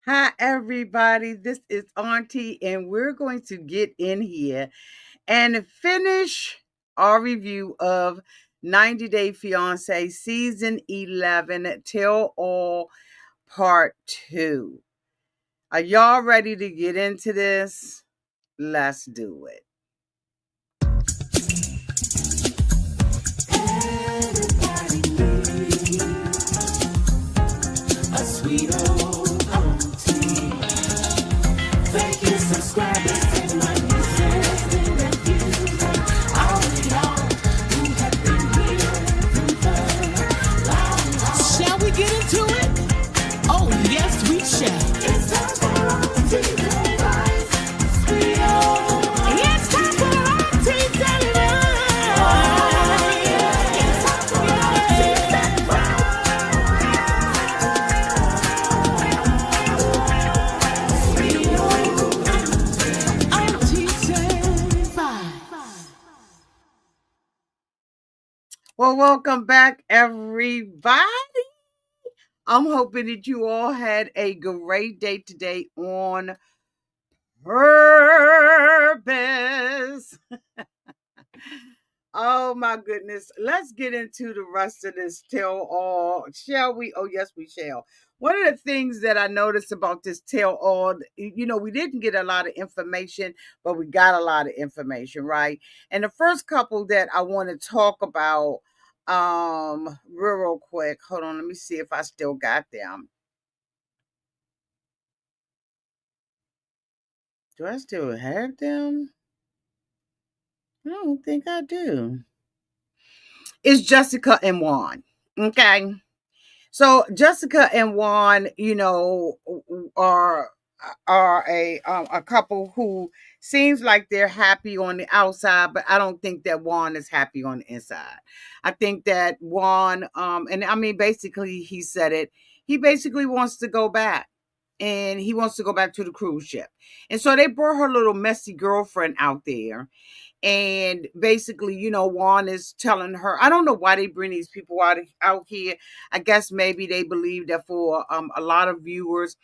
Hi, everybody. This is Auntie, and we're going to get in here and finish our review of 90 Day Fiance Season 11 Tell All Part 2. Are y'all ready to get into this? Let's do it. A sweet old auntie. Thank you, subscribers, and my nieces and nephews, and all of y'all who have been here through the long haul. Shall we get into it? Oh, yes, we shall. It's time for Auntie Advice. Sweet old. It's time for Auntie Advice. Oh, yeah. It's time for Auntie Advice. Well, welcome back, everybody. I'm hoping that you all had a great day today on purpose. Oh my goodness. Let's get into the rest of this tell all, shall we? Oh, yes, we shall. One of the things that I noticed about this tell all, we didn't get a lot of information, but we got a lot of information, right? And the first couple that I want to talk about, real quick. Hold on, let me see if I still got them. Do I still have them? I don't think I do. It's Jessica and Juan. Okay. So Jessica and Juan, are a couple who seems like they're happy on the outside, but I don't think that Juan is happy on the inside. I think that Juan, and I mean, basically, he said it. He basically wants to go back, and he wants to go back to the cruise ship. And so they brought her little messy girlfriend out there, and basically, Juan is telling her, I don't know why they bring these people out here. I guess maybe they believe that for a lot of viewers,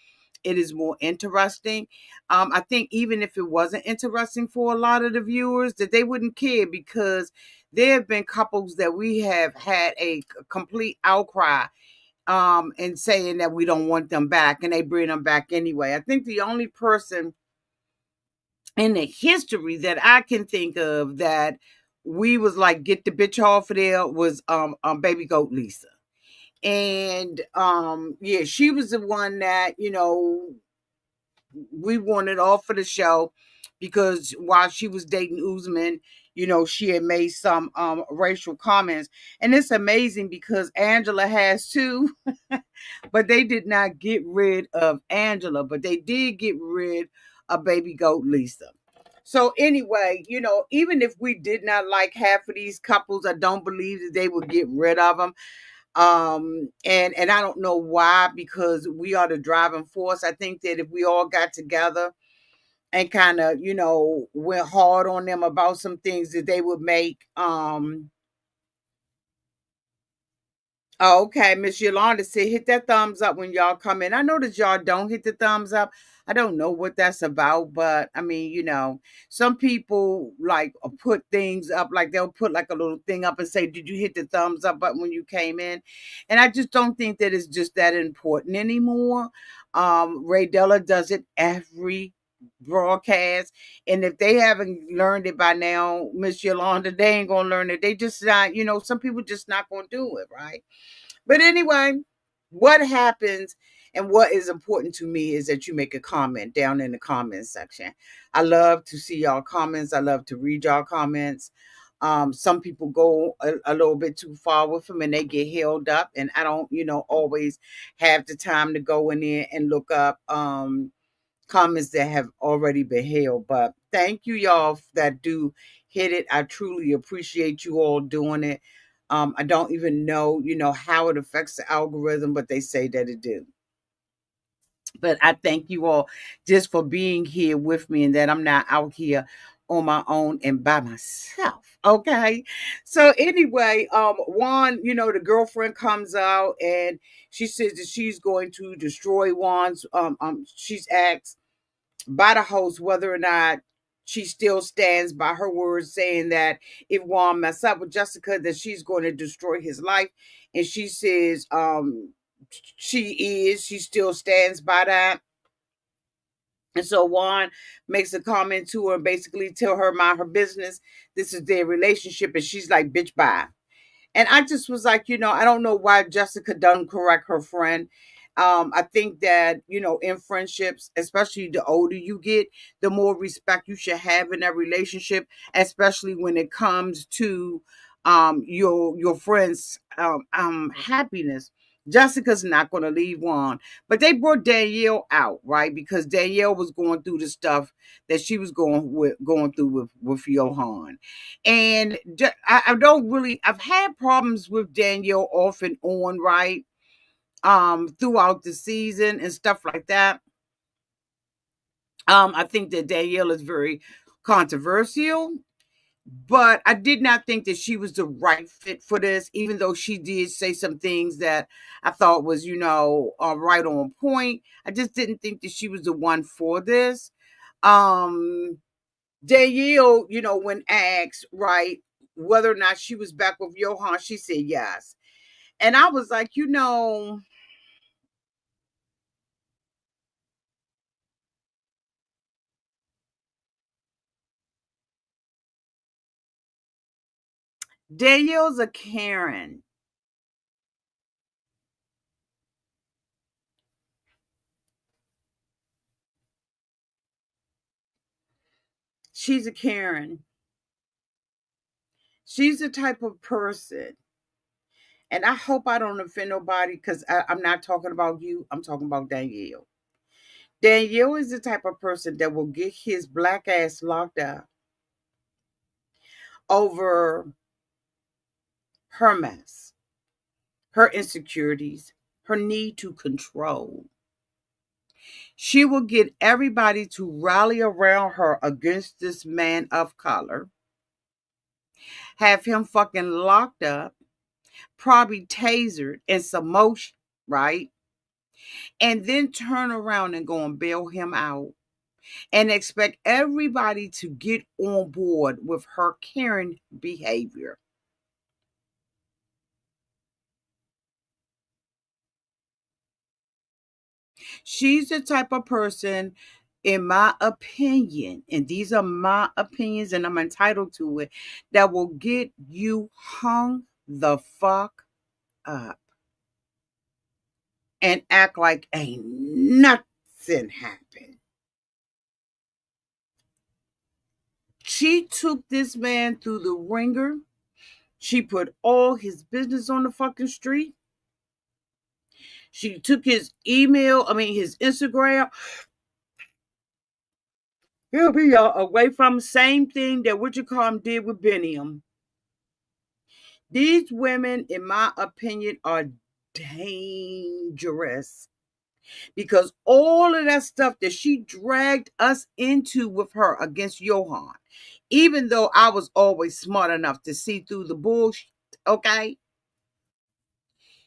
it is more interesting. I think even if it wasn't interesting for a lot of the viewers, that they wouldn't care, because there have been couples that we have had a complete outcry and saying that we don't want them back, and they bring them back anyway. I think the only person in the history that I can think of that we was like, get the bitch off of there, was baby goat Lisa. And yeah, she was the one that, we wanted off of the show, because while she was dating Usman, she had made some racial comments. And it's amazing because Angela has too, but they did not get rid of Angela, but they did get rid of baby goat Lisa. So anyway, even if we did not like half of these couples, I don't believe that they would get rid of them. And I don't know why, because we are the driving force. I think that if we all got together and kind of, went hard on them about some things, that they would make Oh, okay. Miss Yolanda said, hit that thumbs up when y'all come in. I know that y'all don't hit the thumbs up. I don't know what that's about, but I mean, some people like put things up, like they'll put like a little thing up and say, did you hit the thumbs up button when you came in? And I just don't think that it's just that important anymore. Ray Della does it every broadcast. And if they haven't learned it by now, Miss Yolanda, they ain't gonna learn it. They just not, some people just not gonna do it, right? But anyway, what happens and what is important to me is that you make a comment down in the comment section. I love to see y'all comments. I love to read y'all comments. Some people go a little bit too far with them and they get held up. And I don't, always have the time to go in there and look up comments that have already been held. But thank you, y'all, that do hit it. I truly appreciate you all doing it. I don't even know, how it affects the algorithm, but they say that it do. But I thank you all just for being here with me, and that I'm not out here on my own and by myself. Okay. So anyway, Juan, the girlfriend comes out and she says that she's going to destroy Juan's she's asked by the host whether or not she still stands by her words saying that if Juan mess up with Jessica, that she's going to destroy his life. And she says she still stands by that. And so Juan makes a comment to her and basically tell her mind her business. This is their relationship. And she's like, bitch, bye. And I just was like, I don't know why Jessica doesn't correct her friend. I think that, in friendships, especially the older you get, the more respect you should have in that relationship, especially when it comes to your friend's happiness. Jessica's not going to leave Juan, but they brought Danielle out, right? Because Danielle was going through the stuff that she was going through with Johan. And I don't really, I've had problems with Danielle off and on, right? Throughout the season and stuff like that. I think that Danielle is very controversial, but I did not think that she was the right fit for this, even though she did say some things that I thought was, right on point. I just didn't think that she was the one for this. Um, Danielle, when asked, right, whether or not she was back with Johan, she said yes. And I was like, Danielle's a Karen. She's a Karen. She's the type of person, and I hope I don't offend nobody because I'm not talking about you. I'm talking about Danielle. Danielle is the type of person that will get his black ass locked up over her mess, her insecurities, her need to control. She will get everybody to rally around her against this man of color, have him fucking locked up, probably tasered and some motion, right? And then turn around and go and bail him out and expect everybody to get on board with her Karen behavior. She's the type of person, in my opinion, and these are my opinions and I'm entitled to it, that will get you hung the fuck up and act like ain't nothing happened. She took this man through the ringer. She put all his business on the fucking street. She took his his Instagram. He'll be away from same thing that what you call him did with Benium. These women, in my opinion, are dangerous because all of that stuff that she dragged us into with her against Johan, even though I was always smart enough to see through the bullshit, okay?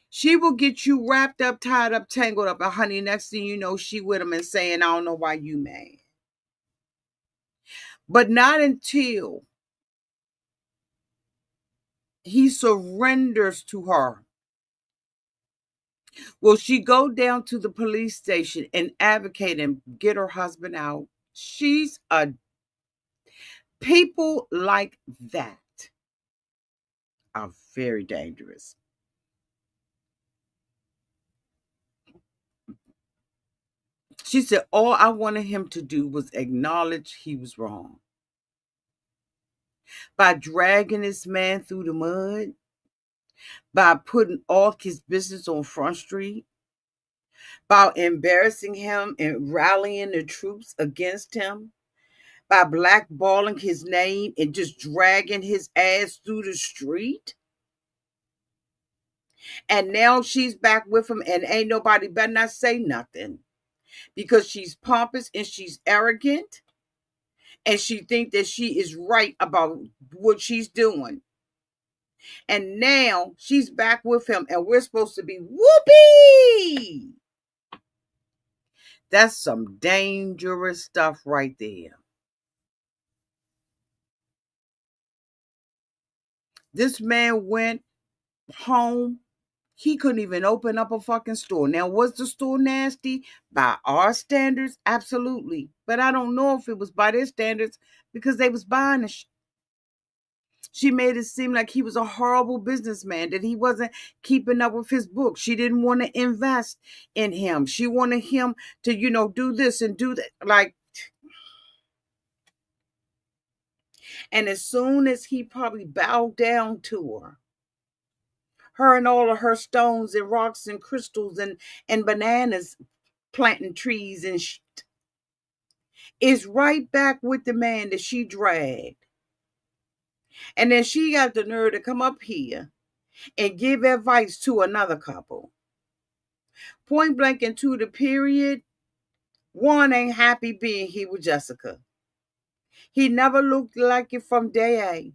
She will get you wrapped up, tied up, tangled up, and honey, next thing you know, she with him and saying, I don't know why you mad. But not until he surrenders to her will she go down to the police station and advocate and get her husband out. She's a People like that are very dangerous. She said all I wanted him to do was acknowledge he was wrong. By dragging this man through the mud, by putting all his business on Front Street, by embarrassing him and rallying the troops against him, by blackballing his name and just dragging his ass through the street. And now she's back with him, and ain't nobody better not say nothing because she's pompous and she's arrogant and she think that she is right about what she's doing. And now she's back with him, and we're supposed to be whoopee. That's some dangerous stuff right there. This man went home. He couldn't even open up a fucking store. Now, was the store nasty? By our standards, absolutely. But I don't know if it was by their standards because they was buying the She made it seem like he was a horrible businessman, that he wasn't keeping up with his books. She didn't want to invest in him. She wanted him to, do this and do that. Like, and as soon as he probably bowed down to her and all of her stones and rocks and crystals and bananas planting trees and is right back with the man that she dragged. And then she got the nerve to come up here and give advice to another couple. Point blank into the period, Juan ain't happy being here with Jessica. He never looked like it from day A.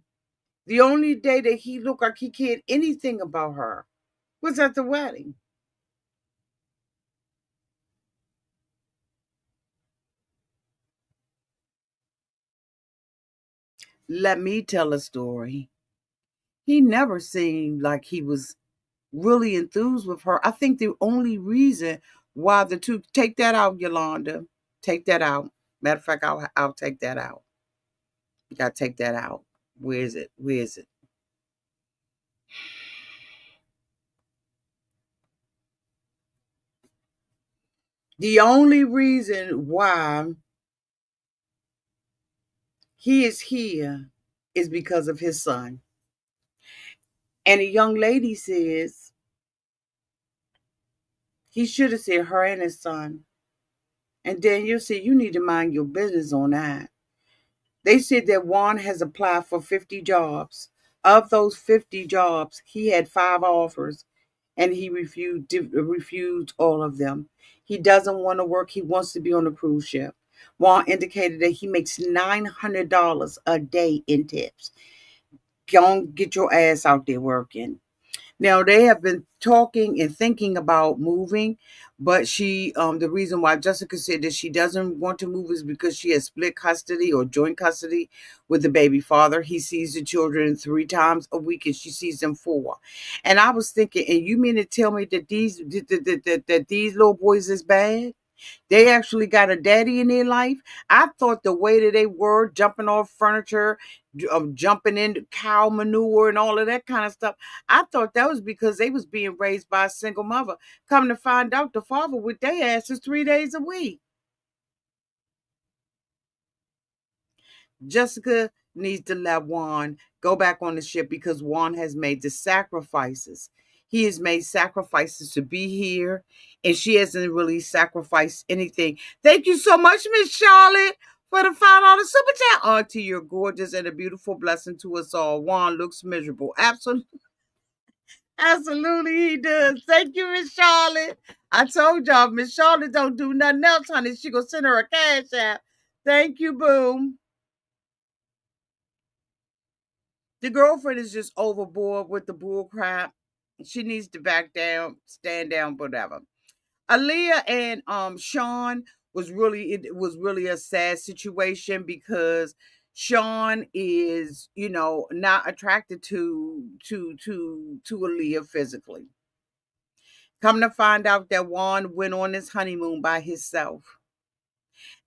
The only day that he looked like he cared anything about her was at the wedding. Let me tell a story. He never seemed like he was really enthused with her. I think the only reason why the two take that out, Yolanda, take that out. Matter of fact, I'll take that out. You gotta take that out. Where is it? Where is it? The only reason why he is here is because of his son. And a young lady says he should have said her and his son. And Daniel said, you need to mind your business on that. They said that Juan has applied for 50 jobs. Of those 50 jobs, he had 5 offers and he refused all of them. He doesn't want to work. He wants to be on a cruise ship. Juan indicated that he makes $900 a day in tips. Go on, get your ass out there working. Now they have been talking and thinking about moving, but the reason why Jessica said that she doesn't want to move is because she has split custody or joint custody with the baby father. He sees the children 3 times a week, and she sees them 4. And I was thinking, and you mean to tell me that these little boys is bad? They actually got a daddy in their life. I thought the way that they were jumping off furniture, jumping into cow manure and all of that kind of stuff, I thought that was because they was being raised by a single mother. Come to find out, the father with their asses 3 days a week. Jessica needs to let Juan go back on the ship because Juan has made the sacrifices. He has made sacrifices to be here, and she hasn't really sacrificed anything. Thank you so much, Miss Charlotte, for the $5 super chat. Auntie, you're gorgeous and a beautiful blessing to us all. Juan looks miserable. Absolutely, absolutely, he does. Thank you, Miss Charlotte. I told y'all, Miss Charlotte don't do nothing else, honey. She gonna send her a cash app. Thank you, boom. The girlfriend is just overboard with the bull crap. She needs to back down, stand down, whatever. Aaliyah and Sean it was really a sad situation because Sean is, not attracted to Aaliyah physically. Come to find out that Juan went on his honeymoon by himself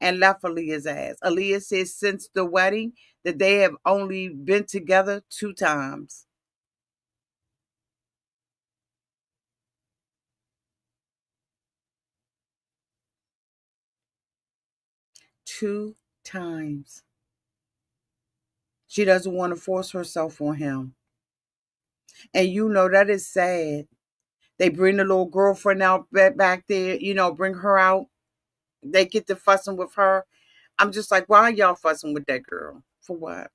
and left Aaliyah's ass. Aaliyah says since the wedding that they have only been together 2 times. 2 times. She doesn't want to force herself on him. And that is sad. They bring the little girlfriend out back there, bring her out. They get to fussing with her. I'm just like, why are y'all fussing with that girl? For what?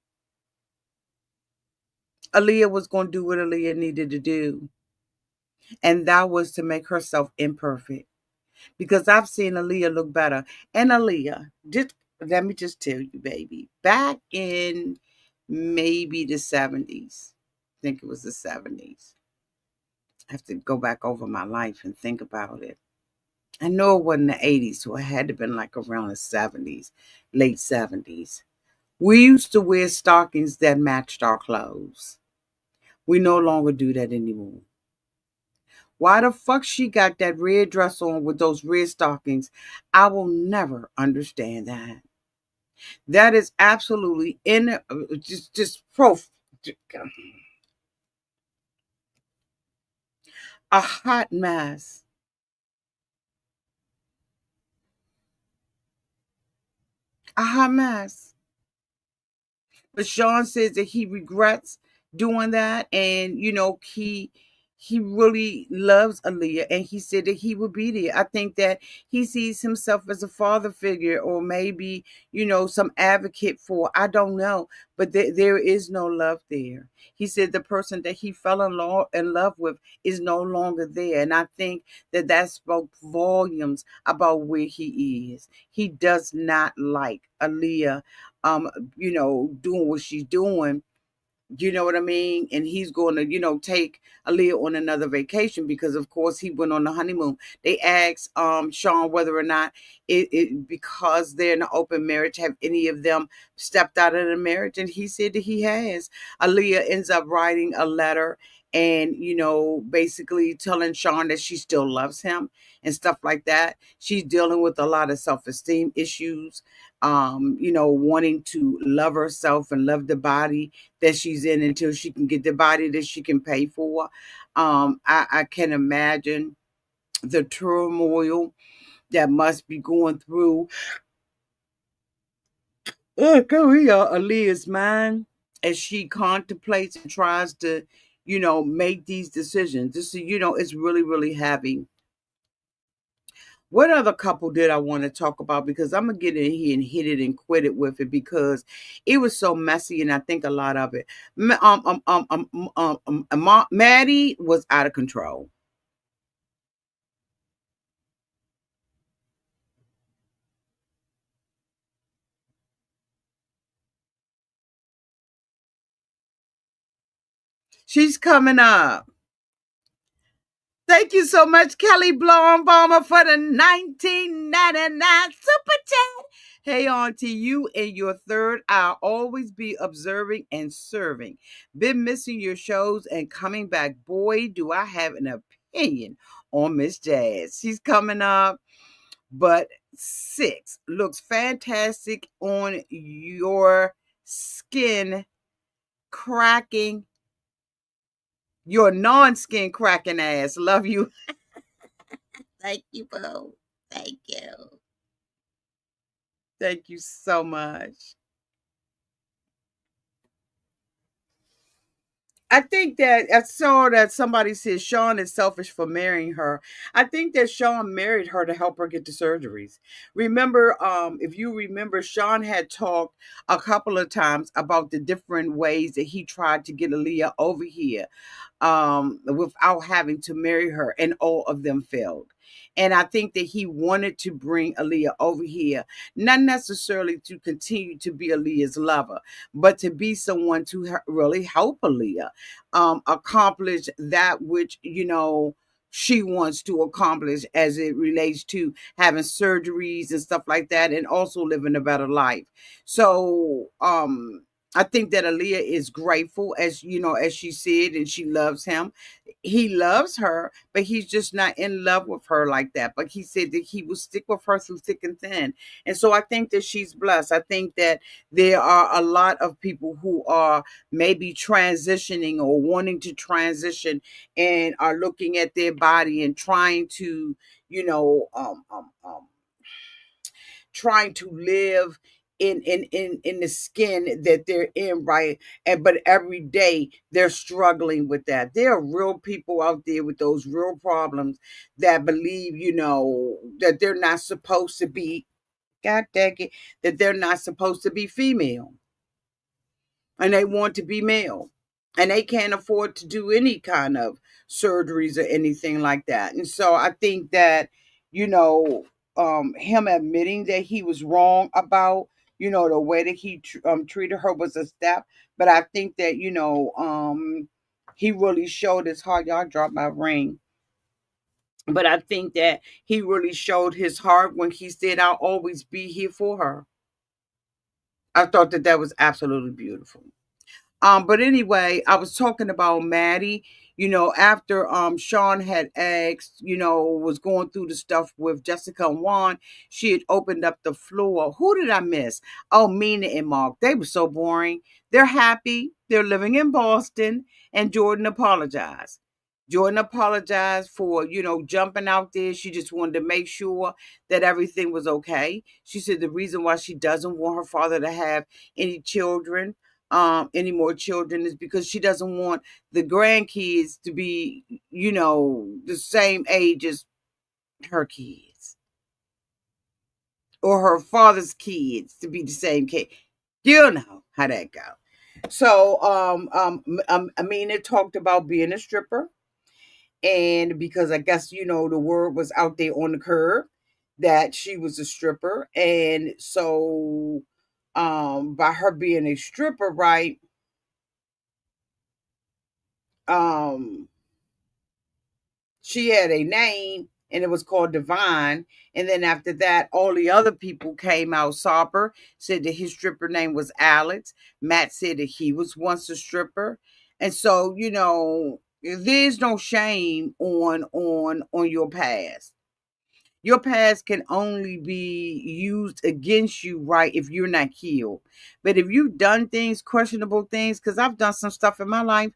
Aaliyah was going to do what Aaliyah needed to do. And that was to make herself imperfect. Because I've seen Aaliyah look better. And Aaliyah, just let me just tell you, baby, back in maybe the 70s, I think it was the 70s. I have to go back over my life and think about it. I know it wasn't the 80s, so it had to have been like around the 70s, late 70s. We used to wear stockings that matched our clothes. We no longer do that anymore. Why the fuck she got that red dress on with those red stockings? I will never understand that. That is absolutely just a hot mess. A hot mess. But Sean says that he regrets doing that, and he really loves Aaliyah, and he said that he would be there. I think that he sees himself as a father figure, or maybe some advocate for. I don't know, but there is no love there. He said the person that he fell in love with is no longer there, and I think that that spoke volumes about where he is. He does not like Aaliyah doing what she's doing. You know what I mean? And he's going to, take Aaliyah on another vacation because, of course, he went on the honeymoon. They asked Sean whether or not because they're in an open marriage, have any of them stepped out of the marriage? And he said that he has. Aaliyah ends up writing a letter and, basically telling Sean that she still loves him and stuff like that. She's dealing with a lot of self-esteem issues, wanting to love herself and love the body that she's in until she can get the body that she can pay for. I can imagine the turmoil that must be going through Korea, Aaliyah's mind as she contemplates and tries to, make these decisions. This is, it's really, really heavy. What other couple did I want to talk about? Because I'm gonna get in here and hit it and quit it with it because it was so messy, and I think a lot of it. Maddie was out of control. She's coming up. Thank you so much, Kelly Blombauma, for the 1999 Super Chat. Hey, Auntie, you and your third eye always be observing and serving. Been missing your shows and coming back. Boy, do I have an opinion on Miss Jazz. She's coming up, but 6 looks fantastic on your skin cracking, your non-skin cracking ass. Love you. Thank you, Boo. Thank you. Thank you so much. I think that I saw that somebody said Sean is selfish for marrying her. I think that Sean married her to help her get the surgeries. Remember, if you remember, Sean had talked a couple of times about the different ways that he tried to get Aaliyah over here without having to marry her, and all of them failed. And I think that he wanted to bring Aaliyah over here, not necessarily to continue to be Aaliyah's lover, but to be someone to really help Aaliyah accomplish that which, she wants to accomplish as it relates to having surgeries and stuff like that, and also living a better life. So, I think that Aaliyah is grateful, as she said, and she loves him. He loves her, but he's just not in love with her like that. But he said that he will stick with her through thick and thin. And so I think that she's blessed. I think that there are a lot of people who are maybe transitioning or wanting to transition and are looking at their body and trying to, you know, um, um, um, trying to live in the skin that they're in, right? And but every day they're struggling with that. There are real people out there with those real problems that believe, that they're not supposed to be, god dang it, that they're not supposed to be female, and they want to be male, and they can't afford to do any kind of surgeries or anything like that. And so I think that, you know him admitting that he was wrong about, the way that he treated her was a step. But I think that, he really showed his heart. Y'all dropped my ring. But I think that he really showed his heart when he said, "I'll always be here for her." I thought that that was absolutely beautiful. But anyway, I was talking about Maddie. After Sean had asked, was going through the stuff with Jessica and Juan, she had opened up the floor. Who did I miss? Oh, Mina and Mark. They were so boring. They're happy. They're living in Boston, and Jordan apologized. Jordan apologized for, jumping out there. She just wanted to make sure that everything was okay. She said the reason why she doesn't want her father to have any children, any more children, is because she doesn't want the grandkids to be, the same age as her kids, or her father's kids to be the same kid. You know how that go. So, Amina talked about being a stripper, and because I guess the word was out there on the curb that she was a stripper, and so, by her being a stripper, right? Um, she had a name and it was called Divine. And then after that, all the other people came out. Sauber said that his stripper name was Alex. Matt said that he was once a stripper. And so, there's no shame on your past. Your past can only be used against you, right, if you're not healed. But if you've done things, questionable things, because I've done some stuff in my life,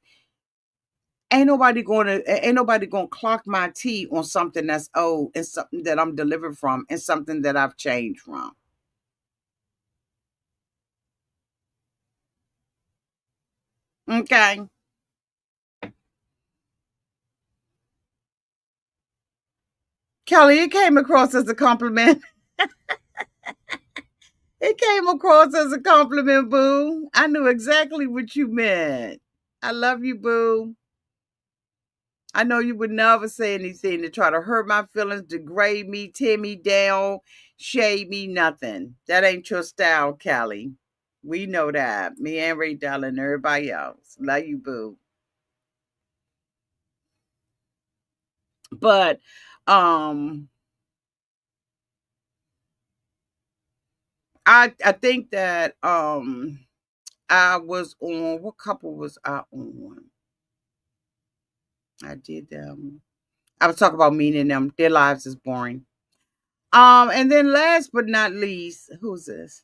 ain't nobody gonna clock my tea on something that's old and something that I'm delivered from and something that I've changed from. Okay. Kelly, it came across as a compliment. It came across as a compliment, boo. I knew exactly what you meant. I love you, boo. I know you would never say anything to try to hurt my feelings, degrade me, tear me down, shade me, nothing. That ain't your style, Kelly. We know that. Me and Ray Dell and everybody else. Love you, boo. But um I think that I was on, what couple was I on? I did I was talking about meaning them. Their lives is boring. And then last but not least, who's this?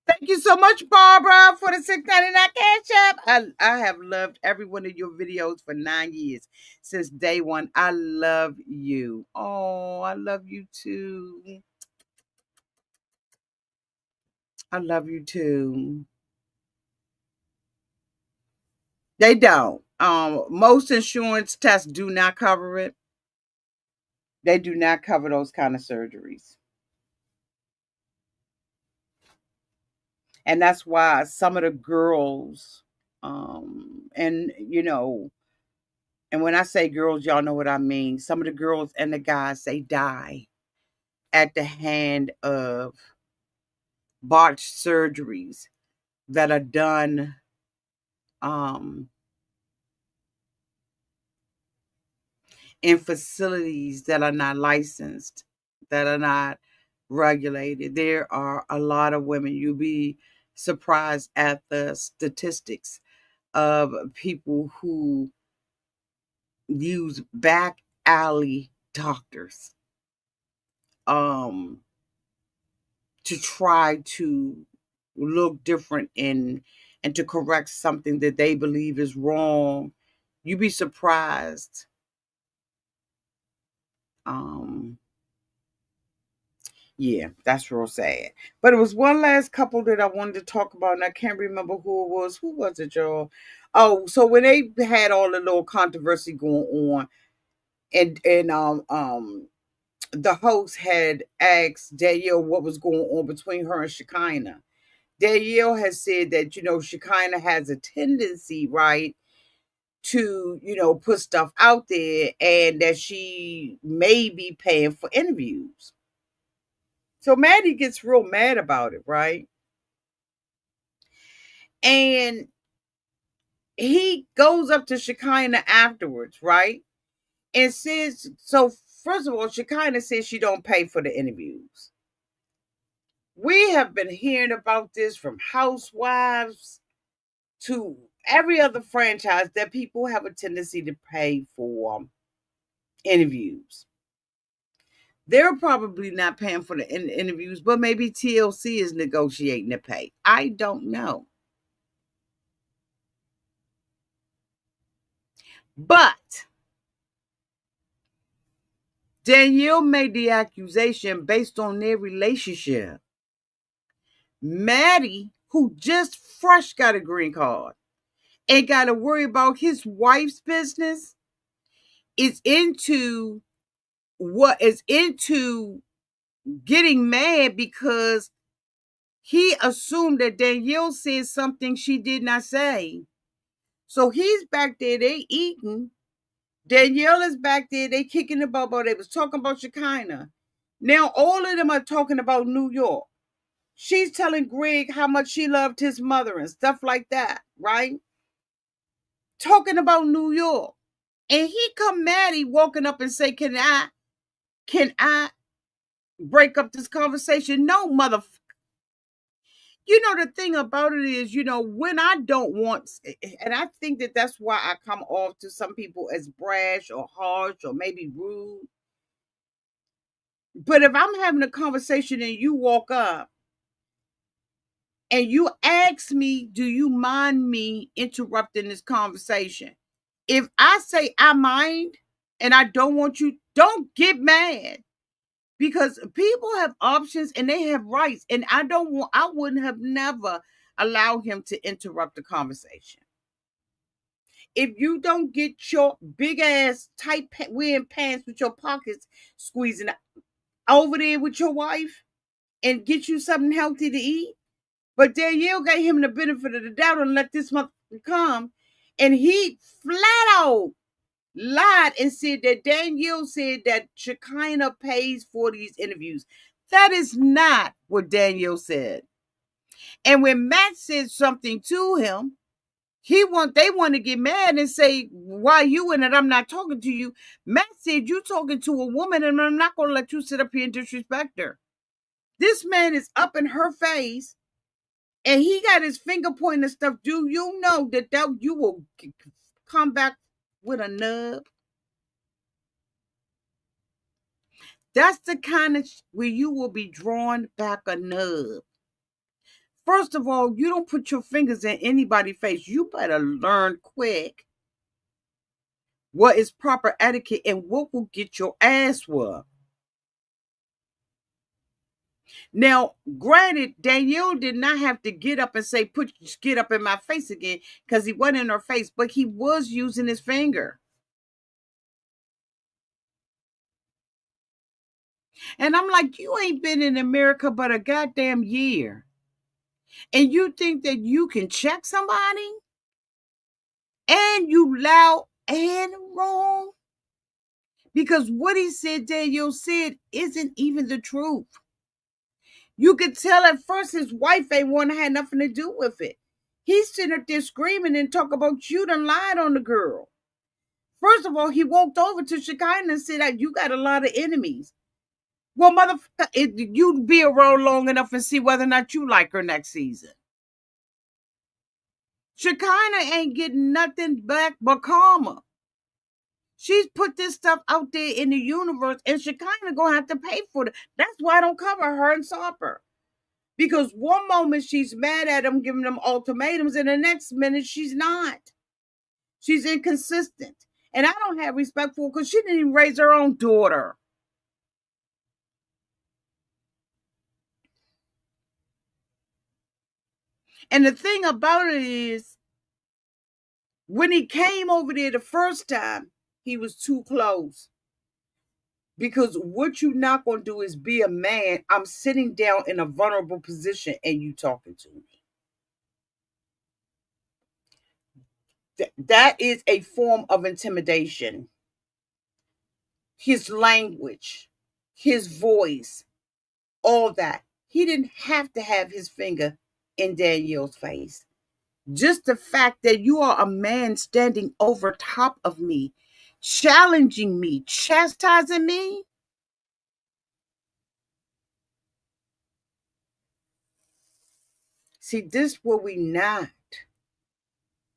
Thank you so much, Barbara, for the 6.99 cash app. I have loved every one of your videos for 9 years since day one. I love you. Oh, I love you too. I love you too. They don't. Most insurance tests do not cover it. They do not cover those kind of surgeries. And that's why some of the girls, and and when I say girls, y'all know what I mean. Some of the girls and the guys, they die at the hand of botched surgeries that are done, um, in facilities that are not licensed, that are not regulated. There are a lot of women. You'll be surprised at the statistics of people who use back alley doctors, um, to try to look different and to correct something that they believe is wrong. You'd be surprised. Um, yeah, that's real sad. But it was one last couple that I wanted to talk about, and I can't remember who it was. Who was it, y'all? Oh, so when they had all the little controversy going on, and the host had asked Danielle what was going on between her and Shekinah. Danielle has said that, Shekinah has a tendency, right, to, put stuff out there, and that she may be paying for interviews. So Maddie gets real mad about it, right? And he goes up to Shekinah afterwards, right? And says, so first of all, Shekinah says she don't pay for the interviews. We have been hearing about this from Housewives to every other franchise that people have a tendency to pay for interviews. They're probably not paying for the interviews, but maybe TLC is negotiating to pay. I don't know. But Danielle made the accusation based on their relationship. Maddie, who just fresh got a green card, ain't got to worry about his wife's business, is into getting mad because he assumed that Danielle said something she did not say. So he's back there, they eating. Danielle is back there, they kicking the bubble. They was talking about Shekinah. Now all of them are talking about New York. She's telling Greg how much she loved his mother and stuff like that, right? Talking about New York. And he come mad, he walking up and say, can I break up this conversation? No, mother. The thing about it is, when I don't want, and I think that that's why I come off to some people as brash or harsh or maybe rude. But if I'm having a conversation and you walk up and you ask me, do you mind me interrupting this conversation? If I say I mind and I don't want you, don't get mad. Because people have options and they have rights. And I wouldn't have never allowed him to interrupt the conversation. If you don't get your big ass tight wearing pants with your pockets squeezing over there with your wife and get you something healthy to eat, but Danielle gave him the benefit of the doubt and let this motherfucker come, and he flat out lied and said that Danielle said that Shekinah pays for these interviews. That is not what Danielle said. And when Matt said something to him, they want to get mad and say, why you in it? I'm not talking to you. Matt said, you talking to a woman and I'm not going to let you sit up here and disrespect her. This man is up in her face and he got his finger pointing and stuff. Do you know that you will come back with a nub? That's the kind of where you will be drawing back a nub. First of all, you don't put your fingers in anybody's face. You better learn quick what is proper etiquette and what will get your ass whooped. Now, granted, Danielle did not have to get up and say, get up in my face again, because he wasn't in her face, but he was using his finger. And I'm like, you ain't been in America but a goddamn year. And you think that you can check somebody? And you loud and wrong? Because what he said, Danielle said, isn't even the truth. You could tell at first his wife ain't want to have nothing to do with it. He's sitting up there screaming and talk about you done lied on the girl. First of all, he walked over to Shekinah and said that you got a lot of enemies. Well, motherfucker, you'd be around long enough and see whether or not you like her next season. Shekinah ain't getting nothing back but karma. She's put this stuff out there in the universe, and Shekinah gonna have to pay for it. That's why I don't cover her and Sarper. Because one moment she's mad at him, giving them ultimatums, and the next minute she's not. She's inconsistent. And I don't have respect for her because she didn't even raise her own daughter. And the thing about it is, when he came over there the first time, he was too close. Because what you're not going to do is be a man. I'm sitting down in a vulnerable position and you talking to me. That is a form of intimidation. His language, his voice, all that. He didn't have to have his finger in Danielle's face. Just the fact that you are a man standing over top of me, challenging me, chastising me. See, this what we not.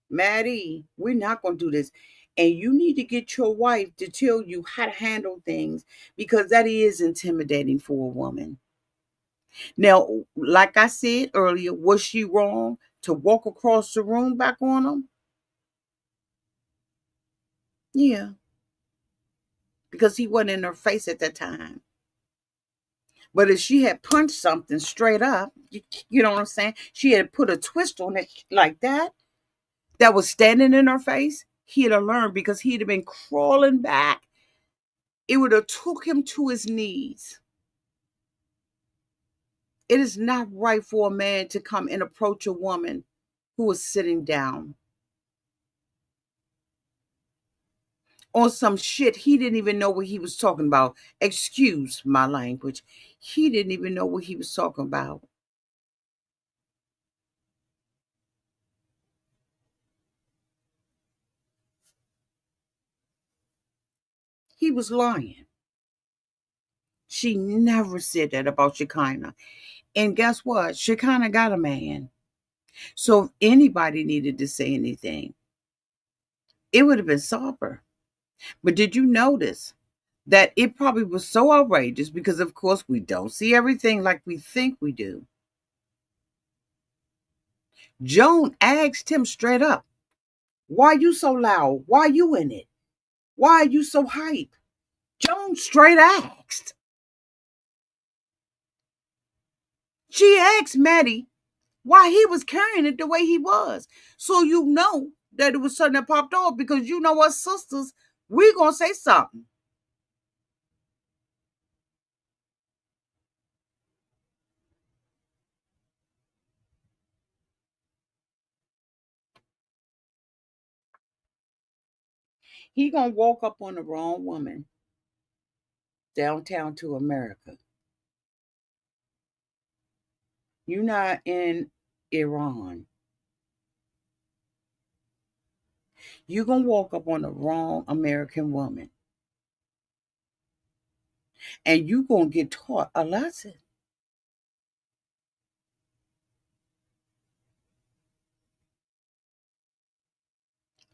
Maddie, we're not going to do this. And you need to get your wife to tell you how to handle things because that is intimidating for a woman. Now, like I said earlier, was she wrong to walk across the room back on him? Yeah, because he wasn't in her face at that time. But if she had punched something straight up, you know what I'm saying? She had put a twist on it like that was standing in her face, he'd have learned because he'd have been crawling back. It would have took him to his knees. It is not right for a man to come and approach a woman who is sitting down on some shit he didn't even know what he was talking about. Excuse my language. He didn't even know what he was talking about. He was lying. She never said that about Shekinah. And guess what? Shekinah got a man. So if anybody needed to say anything, it would have been Sauber. But did you notice that it probably was so outrageous because, of course, we don't see everything like we think we do. Joan asked him straight up, why you so loud? Why you in it? Why are you so hype? Joan straight asked. She asked Maddie why he was carrying it the way he was. So you know that it was something that popped off because you know us sisters, we gonna say something. He gonna walk up on the wrong woman downtown to America. You're not in Iran. You're gonna walk up on the wrong American woman and you gonna get taught a lesson.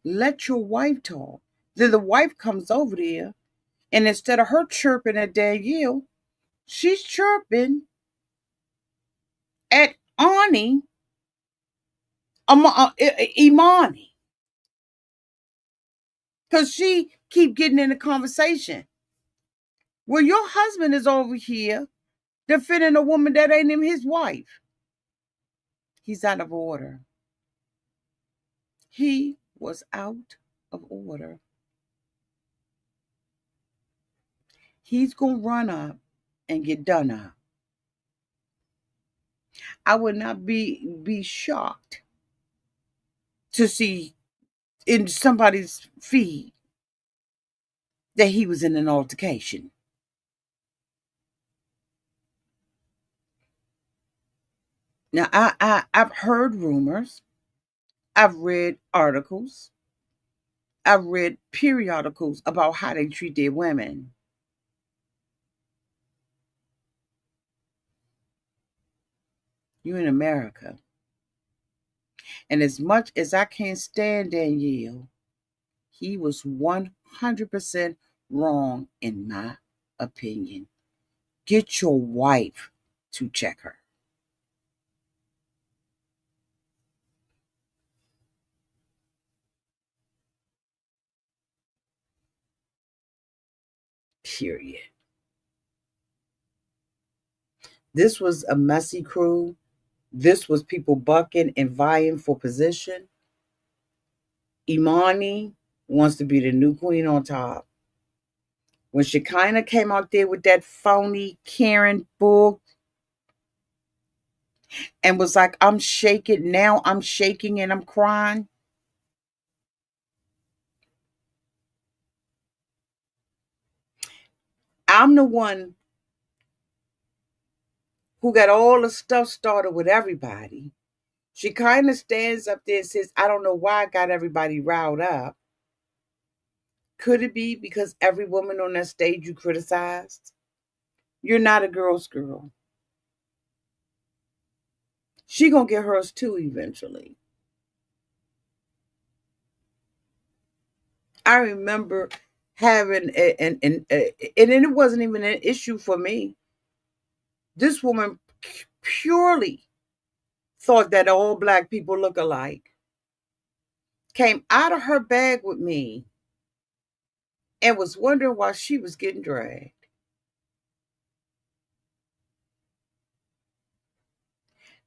Let your wife talk. Then the wife comes over there, and instead of her chirping at Danielle, she's chirping at Auntie, Imani, because she keep getting in the conversation. Well, your husband is over here defending a woman that ain't even his wife. He's out of order. He was out of order. He's gonna run up and get done up. I would not be shocked to see in somebody's feed that he was in an altercation. Now, I've heard rumors, I've read articles, I've read periodicals about how they treat their women. You're in America. And as much as I can't stand Danielle, he was 100% wrong in my opinion. Get your wife to check her. Period. This was a messy crew. This was people bucking and vying for position. Imani wants to be the new queen on top. When Shekinah came out there with that phony Karen book and was like, I'm shaking, now I'm shaking and I'm crying. I'm the one who got all the stuff started with everybody. She kind of stands up there and says, I don't know why I got everybody riled up. Could it be because every woman on that stage you criticized? You're not a girl's girl. She gonna get hers too eventually. I remember having and then it wasn't even an issue for me. This woman purely thought that all black people look alike. Came out of her bag with me and was wondering why she was getting dragged.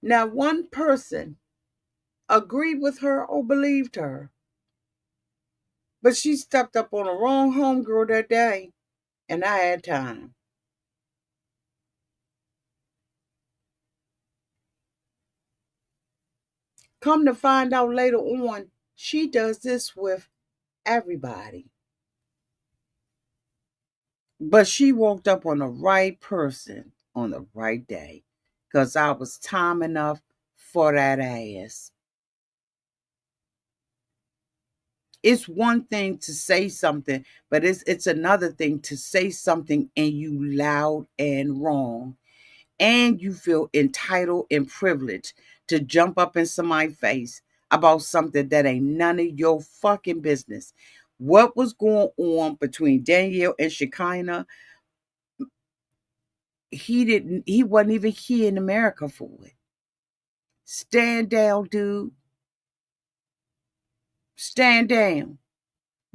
Now, one person agreed with her or believed her, but she stepped up on the wrong homegirl that day, and I had time. Come to find out later on, she does this with everybody. But she walked up on the right person on the right day because I was time enough for that ass. It's one thing to say something, but it's another thing to say something and you loud and wrong. And you feel entitled and privileged to jump up in somebody's face about something that ain't none of your fucking business. What was going on between Danielle and Shekinah? He wasn't even here in America for it. Stand down, dude. Stand down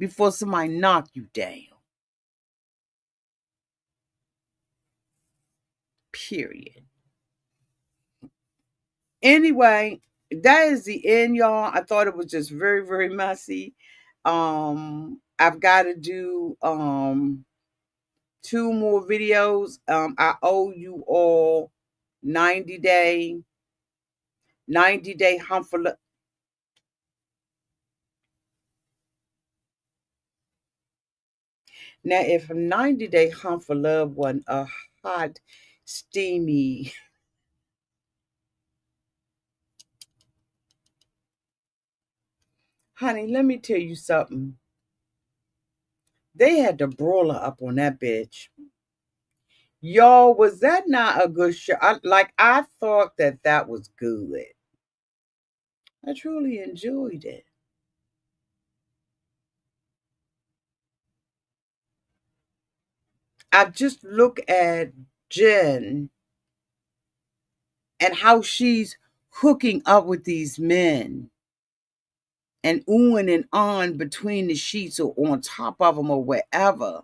before somebody knock you down. Period. Anyway, that is the end, y'all. I thought it was just very, very messy. I've got to do two more videos. I owe you all 90 day 90-day hump for love. Now, if a 90-day hump for love wasn't a hot, steamy, honey, let me tell you something. They had the broiler up on that bitch. Y'all, was that not a good show? I thought that that was good. I truly enjoyed it. I just look at Jen and how she's hooking up with these men and oohing and on between the sheets or on top of them or wherever.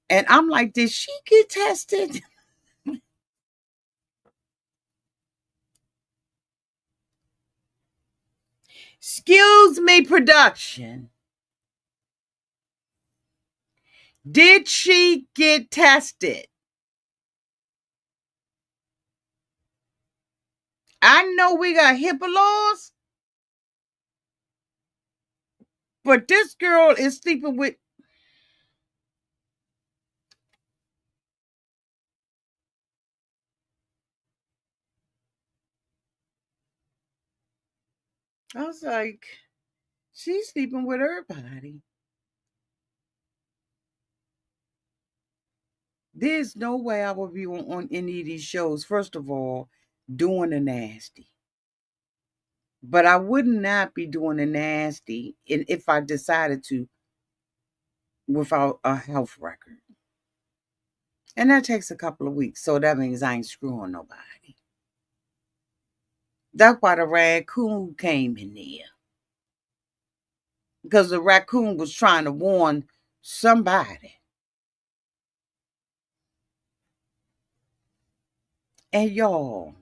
And I'm like, did she get tested? Excuse me, production. Did she get tested? I know we got HIPAA laws, but this girl is sleeping with. I was like, she's sleeping with everybody. There's no way I would be on any of these shows, first of all, doing the nasty. But I would not be doing the nasty if I decided to without a health record. And that takes a couple of weeks. So that means I ain't screwing nobody. That's why the raccoon came in there. Because the raccoon was trying to warn somebody. And y'all,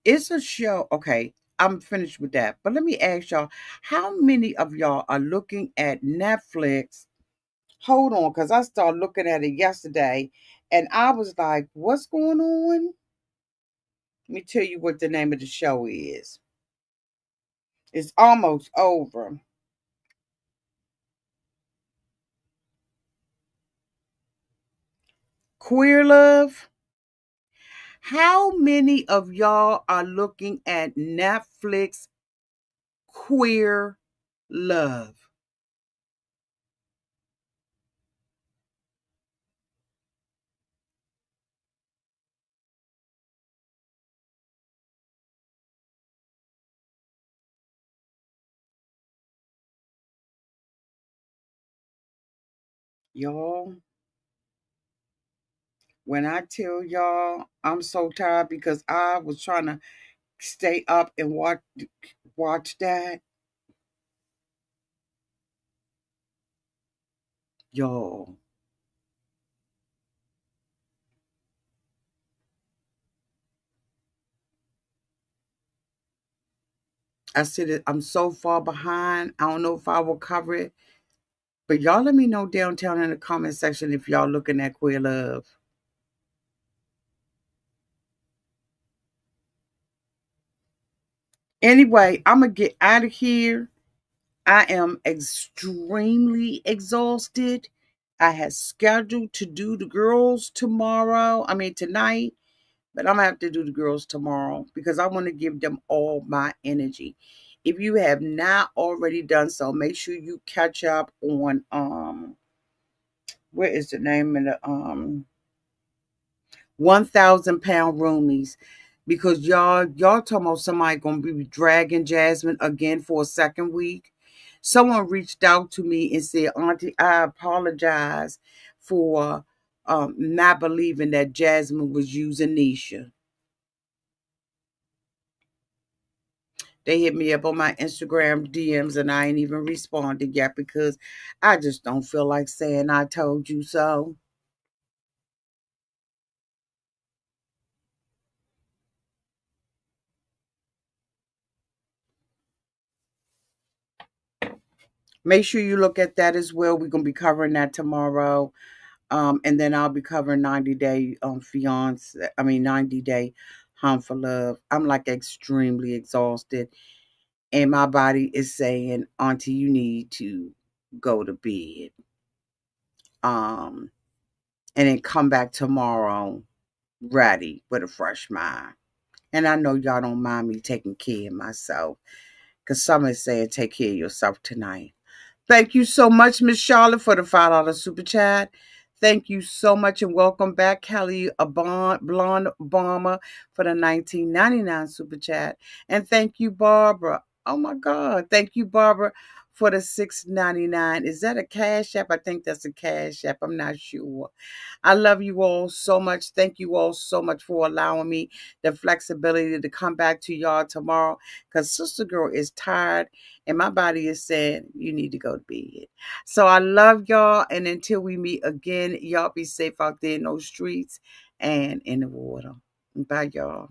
it's a show. Okay, I'm finished with that. But let me ask y'all, how many of y'all are looking at Netflix? Hold on, because I started looking at it yesterday and I was like, what's going on? Let me tell you what the name of the show is. It's almost over. Queer Love. How many of y'all are looking at Netflix Queer Love? Y'all, when I tell y'all I'm so tired because I was trying to stay up and watch that, y'all. I said it, I'm so far behind. I don't know if I will cover it. But y'all let me know downtown in the comment section if y'all looking at Queer Love. Anyway, I'm gonna get out of here. I am extremely exhausted. I had scheduled to do the girls tomorrow. I mean tonight, but I'm gonna have to do the girls tomorrow because I want to give them all my energy. If you have not already done so, make sure you catch up on where is the name of the 1,000 pound roomies, because y'all talking about somebody gonna be dragging Jasmine again for a second week. Someone reached out to me and said, Auntie, I apologize for not believing that Jasmine was using Nisha. They hit me up on my Instagram DMs and I ain't even responded yet because I just don't feel like saying I told you so. Make sure you look at that as well. We're gonna be covering that tomorrow. And then I'll be covering 90 Day Fiance. I mean 90 Day Hunt for Love. I'm like extremely exhausted. And my body is saying, Auntie, you need to go to bed. Um, and then come back tomorrow ready with a fresh mind. And I know y'all don't mind me taking care of myself. Because some is saying take care of yourself tonight. Thank you so much, Miss Charlotte, for the $5 super chat. Thank you so much and welcome back, Kelly Blonde Obama, for the 1999 super chat. And thank you, Barbara. Oh my God. Thank you, Barbara, for the 6.99. Is that a cash app? I think that's a cash app. I'm not sure. I love you all so much. Thank you all so much for allowing me the flexibility to come back to y'all tomorrow because Sister Girl is tired and my body is saying you need to go to bed. So I love y'all. And until we meet again, y'all be safe out there in those streets and in the water. Bye, y'all.